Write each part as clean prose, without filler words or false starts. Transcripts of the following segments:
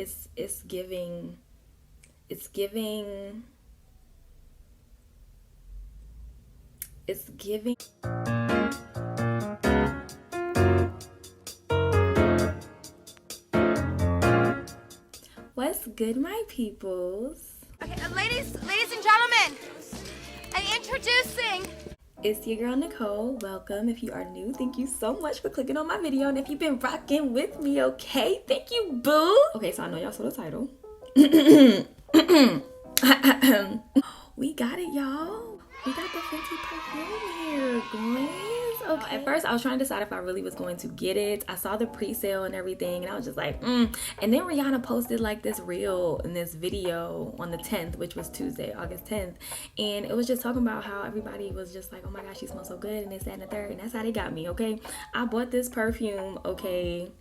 It's giving. It's giving. It's giving. What's good, my peoples? Okay, ladies and gentlemen, and introducing. It's your girl Nicole. Welcome. If you are new, thank you so much for clicking on my video. And if you've been rocking with me, okay, thank you, boo. Okay, so I know y'all saw the title. We got it, y'all. We got the Fenty perfume here, guys. Okay. At first, I was trying to decide if I really was going to get it. I saw the pre-sale and everything, and I was just like, And then Rihanna posted like this reel in this video on the 10th, which was Tuesday, August 10th. And it was just talking about how everybody was just like, oh my gosh, she smells so good, and this, that, and the third. And that's how they got me, okay? I bought this perfume, okay?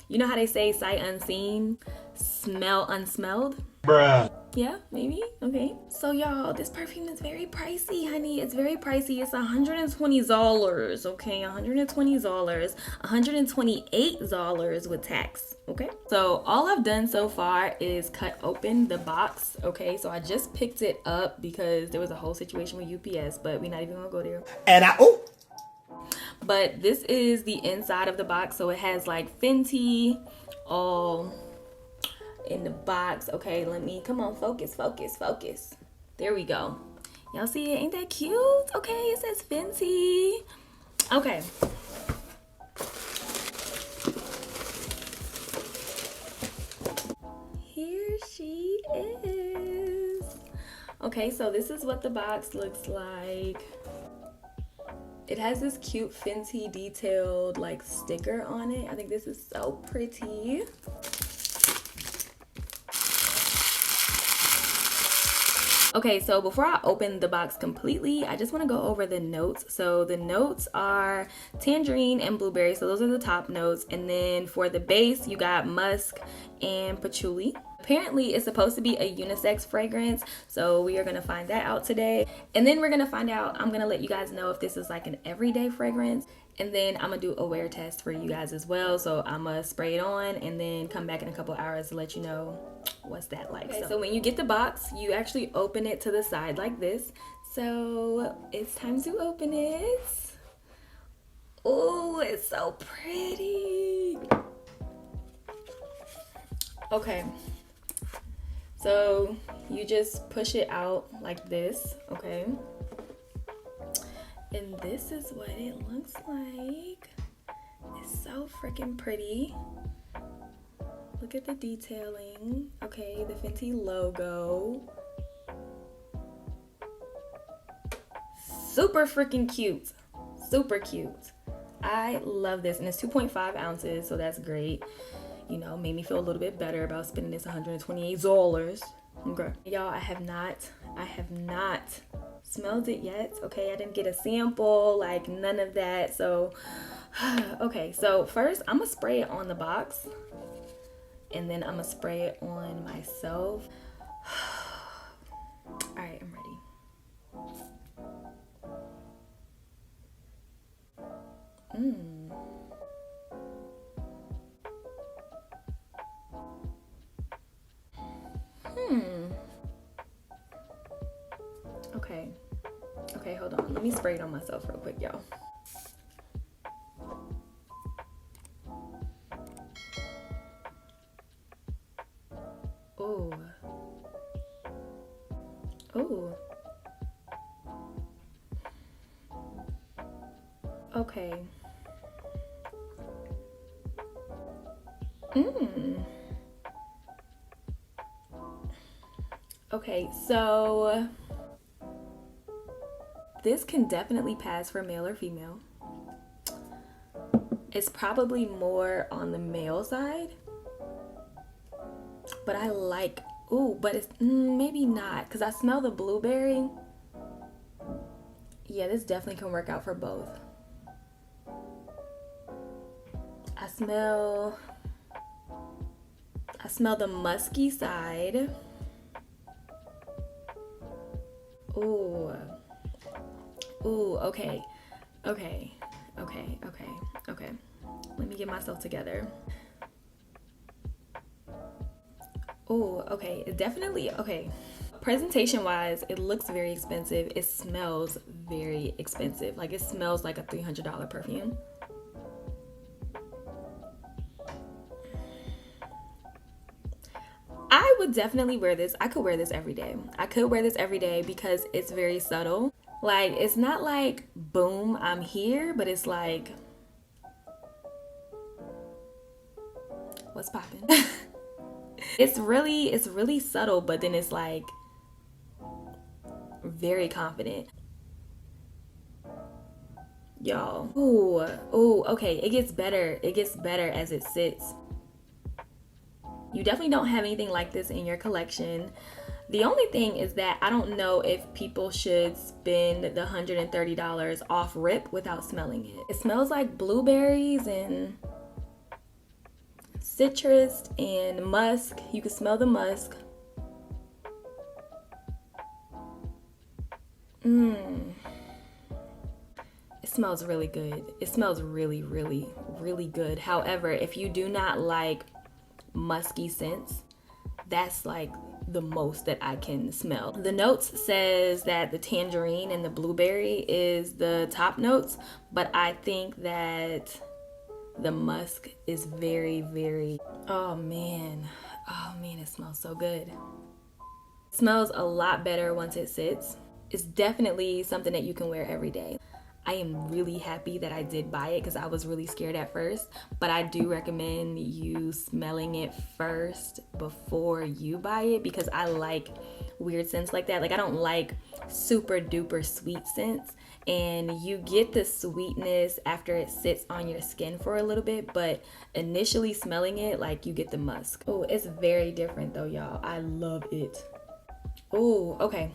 You know how they say sight unseen, smell unsmelled? Bruh. Yeah, maybe. Okay. So y'all, this perfume is very pricey, honey. It's very pricey. It's $120, okay? $120, $128 with tax, okay? So all I've done so far is cut open the box, okay? So I just picked it up because there was a whole situation with UPS, but we're not even gonna go there. But this is the inside of the box. So it has like Fenty all in the box. Okay, come on, focus. There we go. Y'all see it? Ain't that cute? Okay, it says Fenty. Okay. Here she is. Okay, so this is what the box looks like. It has this cute Fenty detailed like sticker on it. I think this is so pretty. Okay, so before I open the box completely, I just want to go over the notes. So the notes are tangerine and blueberry. So those are the top notes. And then for the base, you got musk and patchouli. Apparently, it's supposed to be a unisex fragrance, so we are going to find that out today. And then we're going to find out, I'm going to let you guys know if this is like an everyday fragrance. And then I'm going to do a wear test for you guys as well. So I'm going to spray it on and then come back in a couple hours to let you know what's that like. Okay, so when you get the box, you actually open it to the side like this. So it's time to open it. Oh, it's so pretty. Okay. So you just push it out like this, okay? And this is what it looks like. It's so freaking pretty. Look at the detailing. Okay, the Fenty logo. Super freaking cute. Super cute. I love this, and it's 2.5 ounces, so that's great. You know, made me feel a little bit better about spending this $128. Okay. Y'all, I have not smelled it yet. Okay, I didn't get a sample, like none of that. So, okay, so first I'm gonna spray it on the box. And then I'm gonna spray it on myself. All right, I'm ready. Okay, hold on. Let me spray it on myself real quick, y'all. Oh. Oh. Okay. Okay, so this can definitely pass for male or female. It's probably more on the male side, but I like, but it's maybe not, because I smell the blueberry. Yeah, this definitely can work out for both. I smell the musky side. Ooh, okay. Let me get myself together. Oh, okay. It definitely, okay. Presentation wise, it looks very expensive. It smells very expensive. Like, it smells like a $300 perfume. I would definitely wear this. I could wear this every day. I could wear this every day because it's very subtle. Like, it's not like, boom, I'm here, but it's like, what's poppin'? It's really subtle, but then it's like very confident. Y'all. Ooh, okay. It gets better. It gets better as it sits. You definitely don't have anything like this in your collection. The only thing is that I don't know if people should spend the $130 off rip without smelling it. It smells like blueberries and citrus and musk. You can smell the musk. It smells really good. It smells really, really, really good. However, if you do not like musky scents, that's like the most that I can smell. The notes says that the tangerine and the blueberry is the top notes, but I think that the musk is very, very, oh man, it smells so good. It smells a lot better once it sits. It's definitely something that you can wear every day. I am really happy that I did buy it because I was really scared at first, but I do recommend you smelling it first before you buy it because I like weird scents like that. Like, I don't like super duper sweet scents, and you get the sweetness after it sits on your skin for a little bit, but initially smelling it, like, you get the musk. Oh, it's very different though, y'all. I love it. Oh, okay.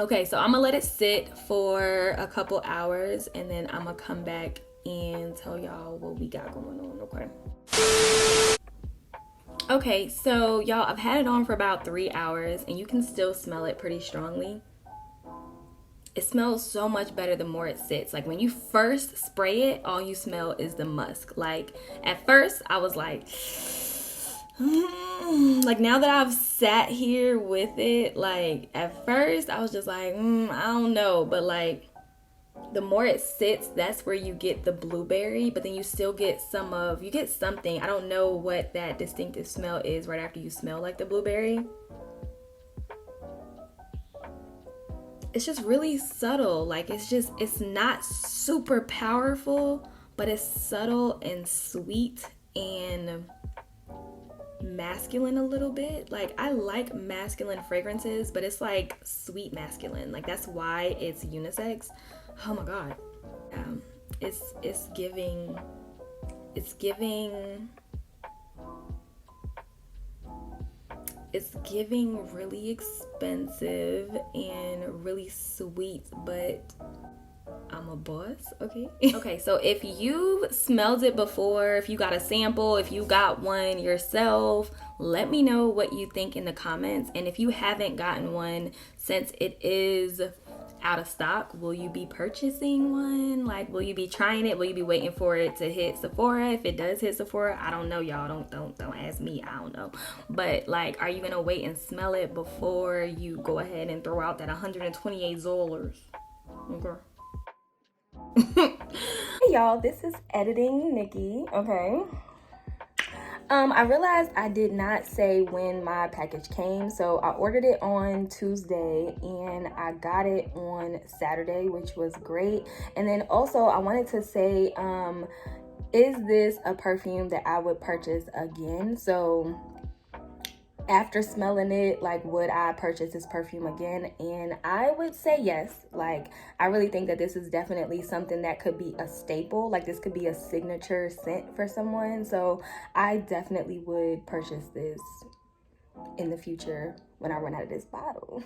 Okay, so I'm gonna let it sit for a couple hours and then I'm gonna come back and tell y'all what we got going on, okay? Okay, so y'all, I've had it on for about 3 hours and you can still smell it pretty strongly. It smells so much better the more it sits. Like, when you first spray it, all you smell is the musk. Like, at first I was like, like, now that I've sat here with it, like, at first I was just like, I don't know, but like, the more it sits, that's where you get the blueberry, but then you still get you get something. I don't know what that distinctive smell is right after you smell like the blueberry. It's just really subtle. Like, it's not super powerful, but it's subtle and sweet and masculine a little bit. Like, I like masculine fragrances, but it's like sweet masculine. Like, that's why it's unisex. Oh my god. It's giving really expensive and really sweet, but I'm a boss, okay? Okay, so if you've smelled it before, if you got a sample, if you got one yourself, let me know what you think in the comments. And if you haven't gotten one, since it is out of stock, will you be purchasing one? Like, will you be trying it? Will you be waiting for it to hit Sephora? If it does hit Sephora, I don't know, y'all. Don't ask me. I don't know. But like, are you gonna wait and smell it before you go ahead and throw out that $128? Okay. Hey y'all, this is editing Nikki. Okay. I realized I did not say when my package came, so I ordered it on Tuesday and I got it on Saturday, which was great. And then also I wanted to say, is this a perfume that I would purchase again? So after smelling it, like, would I purchase this perfume again? And I would say yes. Like, I really think that this is definitely something that could be a staple. Like, this could be a signature scent for someone. So I definitely would purchase this in the future when I run out of this bottle.